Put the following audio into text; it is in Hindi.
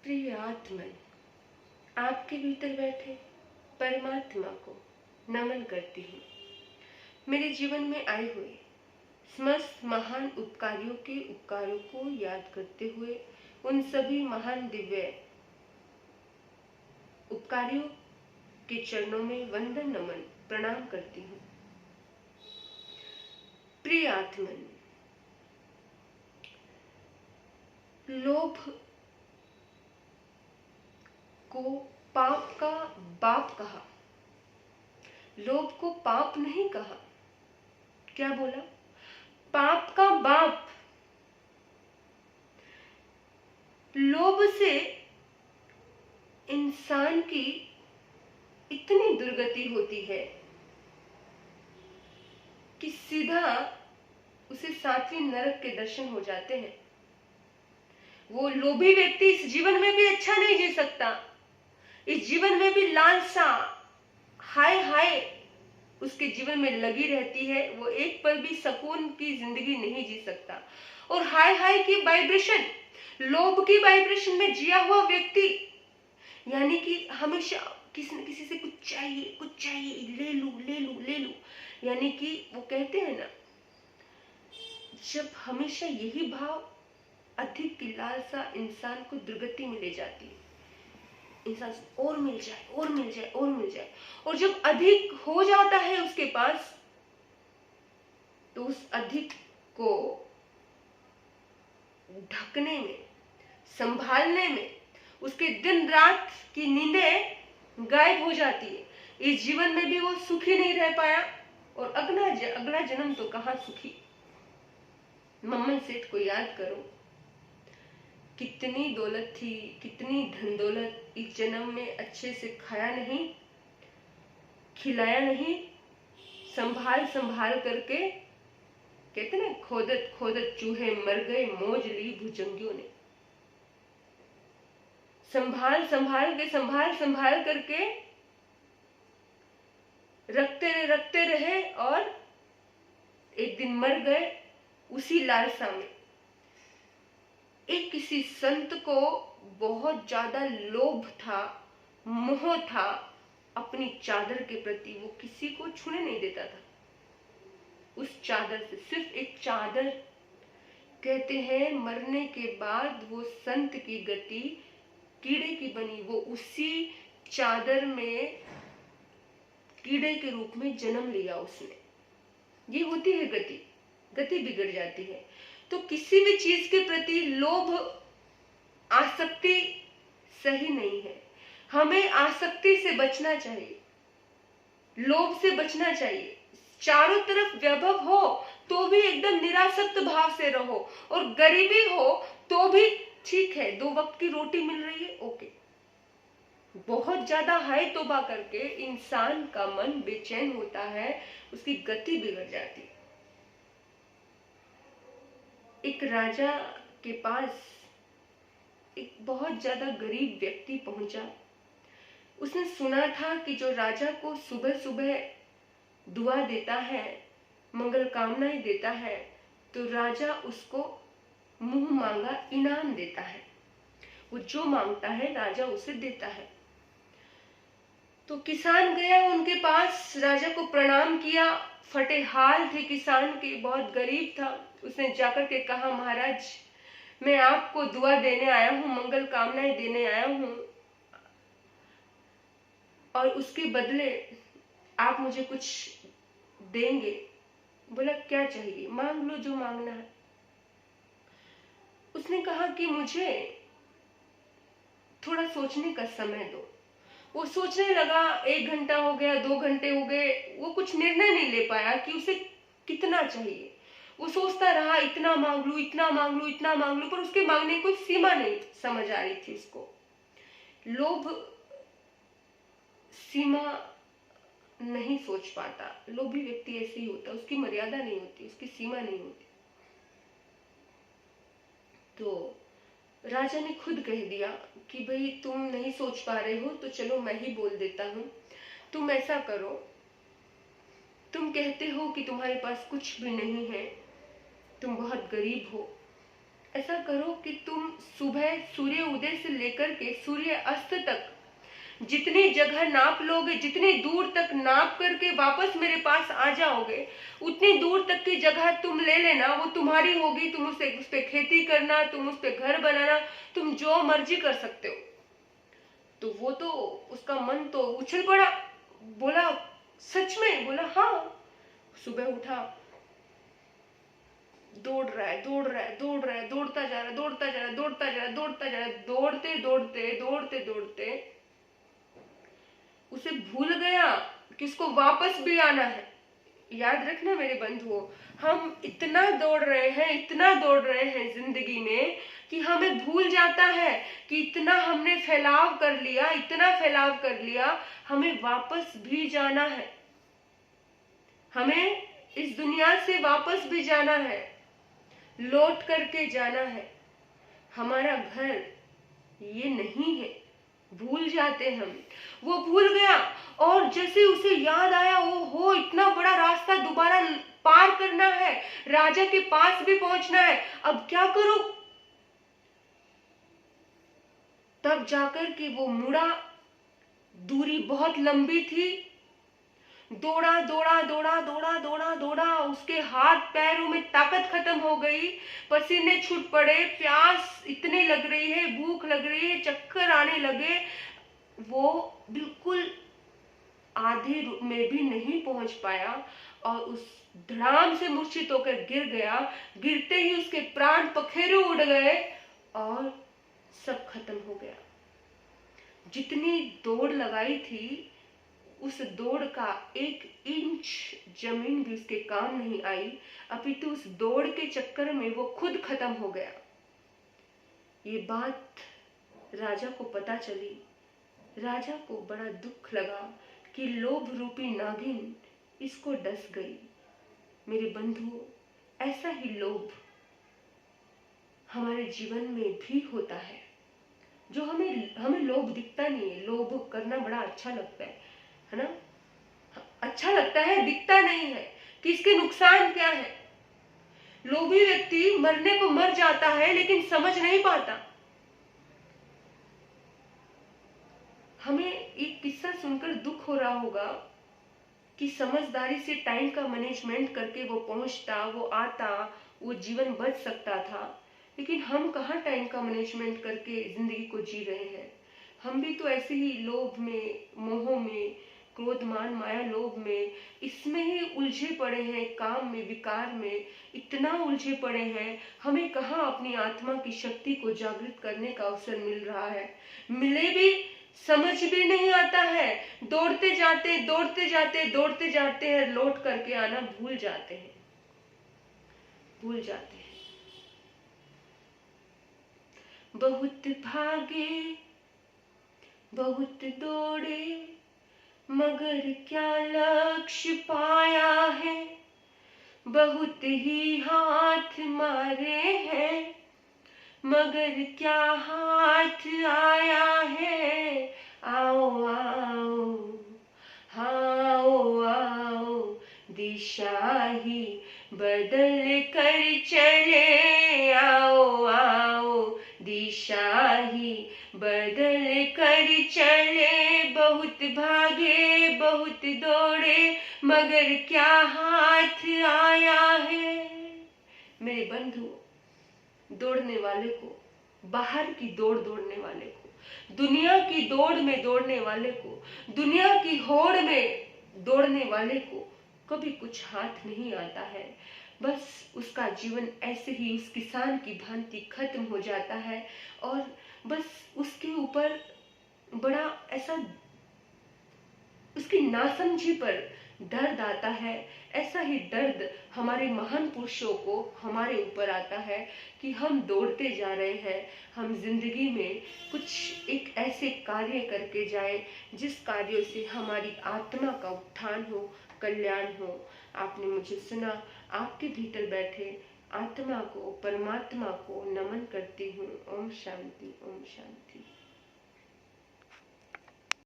प्रिय आत्मन, आपके भीतर बैठे परमात्मा को नमन करती हूँ। मेरे जीवन में आए हुए समस्त महान उपकारियों के उपकारों को याद करते हुए उन सभी महान दिव्य उपकारियों के चरणों में वंदन नमन प्रणाम करती हूँ। प्रिय आत्मन, लोभ को पाप का बाप कहा। लोभ को पाप नहीं कहा। क्या बोला? पाप का बाप। लोभ से इंसान की इतनी दुर्गति होती है कि सीधा उसे सातवीं नरक के दर्शन हो जाते हैं। वो लोभी व्यक्ति इस जीवन में भी अच्छा नहीं जी सकता। इस जीवन में भी लालसा हाय हाय उसके जीवन में लगी रहती है। वो एक पल भी सुकून की जिंदगी नहीं जी सकता। और हाय हाय की वाइब्रेशन, लोभ की वाइब्रेशन में जिया हुआ व्यक्ति, यानी कि हमेशा किसी न किसी से कुछ चाहिए, ले लूं, यानी कि वो कहते हैं ना, जब हमेशा यही भाव, अधिक की लालसा इंसान को दुर्गति में ले जाती है। इंसान और मिल जाए, और जब अधिक हो जाता है उसके पास, तो उस अधिक को ढकने में, संभालने में उसके दिन रात की नींदें गायब हो जाती है। इस जीवन में भी वो सुखी नहीं रह पाया, और अगला जन्म तो कहाँ सुखी। मम्मन सेठ को याद करो, कितनी दौलत थी, कितनी धन दौलत, इस जन्म में अच्छे से खाया नहीं, खिलाया नहीं, संभाल करके, कहते ना, खोदत चूहे मर गए, मौज ली भुजंगियों ने। संभाल करके रखते रहे, और एक दिन मर गए उसी लालसा में। एक किसी संत को बहुत ज्यादा लोभ था, मोह था अपनी चादर के प्रति। वो किसी को छूने नहीं देता था। उस चादर से, सिर्फ एक चादर, कहते हैं मरने के बाद वो संत की गति कीड़े की बनी। वो उसी चादर में कीड़े के रूप में जन्म लिया उसने। ये होती है गति बिगड़ जाती है। तो किसी भी चीज के प्रति लोभ, आसक्ति सही नहीं है। हमें आसक्ति से बचना चाहिए, लोभ से बचना चाहिए। चारों तरफ वैभव हो तो भी एकदम निरासक्त भाव से रहो, और गरीबी हो तो भी ठीक है, 2 वक्त की रोटी मिल रही है, ओके। बहुत ज्यादा हाय तौबा करके इंसान का मन बेचैन होता है, उसकी गति बिगड़ जाती है। एक राजा के पास एक बहुत ज्यादा गरीब व्यक्ति पहुंचा। उसने सुना था कि जो राजा को सुबह सुबह दुआ देता है, मंगल कामनाएं देता है, तो राजा उसको मुंह मांगा इनाम देता है। वो जो मांगता है राजा उसे देता है। तो किसान गया उनके पास, राजा को प्रणाम किया। फटे हाल थे किसान के, बहुत गरीब था। उसने जाकर के कहा, महाराज, मैं आपको दुआ देने आया हूँ, मंगल कामनाएं देने आया हूँ, और उसके बदले आप मुझे कुछ देंगे। बोला, क्या चाहिए? मांग लो जो मांगना है। उसने कहा कि मुझे थोड़ा सोचने का समय दो। वो सोचने लगा, 1 घंटा हो गया, 2 घंटे हो गए, वो कुछ निर्णय नहीं ले पाया कि उसे कितना चाहिए। वो सोचता रहा, इतना मांग लूं, पर उसके मांगने की कोई सीमा नहीं समझ आ रही थी उसको। लोभ सीमा नहीं सोच पाता। लोभी व्यक्ति ऐसे ही होता, उसकी मर्यादा नहीं होती, उसकी सीमा नहीं होती। तो राजा ने खुद कह दिया कि भाई, तुम नहीं सोच पा रहे हो तो चलो मैं ही बोल देता हूं। तुम ऐसा करो, तुम कहते हो कि तुम्हारे पास कुछ भी नहीं है, तुम बहुत गरीब हो, ऐसा करो कि तुम सुबह सूर्य उदय से लेकर के सूर्य अस्त तक जितनी जगह नाप लोगे, जितनी दूर तक नाप करके वापस मेरे पास आ जाओगे, उतनी दूर तक की जगह तुम ले लेना, वो तुम्हारी होगी। तुम उस पे खेती करना, तुम उस पे घर बनाना, तुम जो मर्जी कर सकते हो। तो वो तो उसका मन तो उछल पड़ा, बोला सच में? बोला हाँ। सुबह उठा, दौड़ रहा है, दौड़ रहा है, दौड़ रहा है, दौड़ता जा रहा है, दौड़ता जा रहा है, दौड़ता जा रहा है, दौड़ता जा रहा है, दौड़ते दौड़ते दौड़ते दौड़ते उसे भूल गया कि उसको वापस भी आना है। याद रखना मेरे बंधुओं, हम इतना दौड़ रहे हैं, इतना दौड़ रहे हैं जिंदगी में कि हमें भूल जाता है कि इतना हमने फैलाव कर लिया, इतना फैलाव कर लिया, हमें वापस भी जाना है। हमें इस दुनिया से वापस भी जाना है, लौट करके जाना है। हमारा घर ये नहीं है, भूल जाते हम। वो भूल गया और जैसे उसे याद आया, ओ हो इतना बड़ा रास्ता दोबारा पार करना है, राजा के पास भी पहुंचना है, अब क्या करूं? तब जाकर के वो मुड़ा, दूरी बहुत लंबी थी। दौड़ा दौड़ा दौड़ा दौड़ा दौड़ा दौड़ा, उसके हाथ पैरों में ताकत खत्म हो गई, पसीने छूट पड़े, प्यास इतनी लग रही है, भूख लग रही है, चक्कर आने लगे। वो बिल्कुल आधे में भी नहीं पहुंच पाया और उस धड़ाम से मूर्छित होकर गिर गया। गिरते ही उसके प्राण पखेरु उड़ गए और सब खत्म हो गया। जितनी दौड़ लगाई थी, उस दौड़ का 1 इंच जमीन भी उसके काम नहीं आई, अपितु उस दौड़ के चक्कर में वो खुद खत्म हो गया। ये बात राजा को पता चली। राजा को बड़ा दुख लगा कि लोभ रूपी नागिन इसको डस गई। मेरे बंधुओं, ऐसा ही लोभ हमारे जीवन में भी होता है। जो हमें लोभ दिखता नहीं है, लोभ करना बड़ा अच्छा लगता है ना? अच्छा लगता है, दिखता नहीं है कि इसके नुकसान क्या है। लोभी व्यक्ति मरने को मर जाता है लेकिन समझ नहीं पाता। हमें एक किस्सा सुनकर दुख हो रहा होगा कि समझदारी से टाइम का मैनेजमेंट करके वो पहुंचता, वो आता, वो जीवन बच सकता था। लेकिन हम कहाँ टाइम का मैनेजमेंट करके जिंदगी को जी रहे हैं। हम भी तो ऐसे ही लोभ में, मोह में, क्रोध मान माया लोभ में, इसमें ही उलझे पड़े हैं। काम में, विकार में इतना उलझे पड़े हैं, हमें कहाँ अपनी आत्मा की शक्ति को जागृत करने का अवसर मिल रहा है। मिले भी समझ भी नहीं आता है। दौड़ते जाते दौड़ते जाते दौड़ते जाते हैं, लौट करके आना भूल जाते हैं, भूल जाते हैं। बहुत भागे, बहुत दौड़े, मगर क्या लक्ष्य पाया है। बहुत ही हाथ मारे हैं, मगर क्या हाथ आया है। आओ आओ, आओ आओ, दिशा ही बदल कर चले। आओ आओ, दिशा ही बदल कर चले। बहुत भागे, बहुत दौड़े, मगर क्या हाथ आया है। मेरे बंधु, दौड़ने वाले को, बाहर की दौड़ दौड़ने वाले को, दुनिया की दौड़ में दौड़ने वाले को, दुनिया की होड़ में दौड़ने वाले को कभी कुछ हाथ नहीं आता है। बस उसका जीवन ऐसे ही उस किसान की भांति खत्म हो जाता है और बस उसके ऊपर बड़ा ऐसा उसकी नासमझी पर दर्द आता है। ऐसा ही दर्द हमारे महान पुरुषों को हमारे ऊपर आता है कि हम दौड़ते जा रहे हैं। हम जिंदगी में कुछ एक ऐसे कार्य करके जाएं जिस कार्यों से हमारी आत्मा का उत्थान हो, कल्याण हो। आपने मुझे सुना, आपके भीतर बैठे आत्मा को, परमात्मा को नमन करती हूँ। ओम शांति, ओम शांति।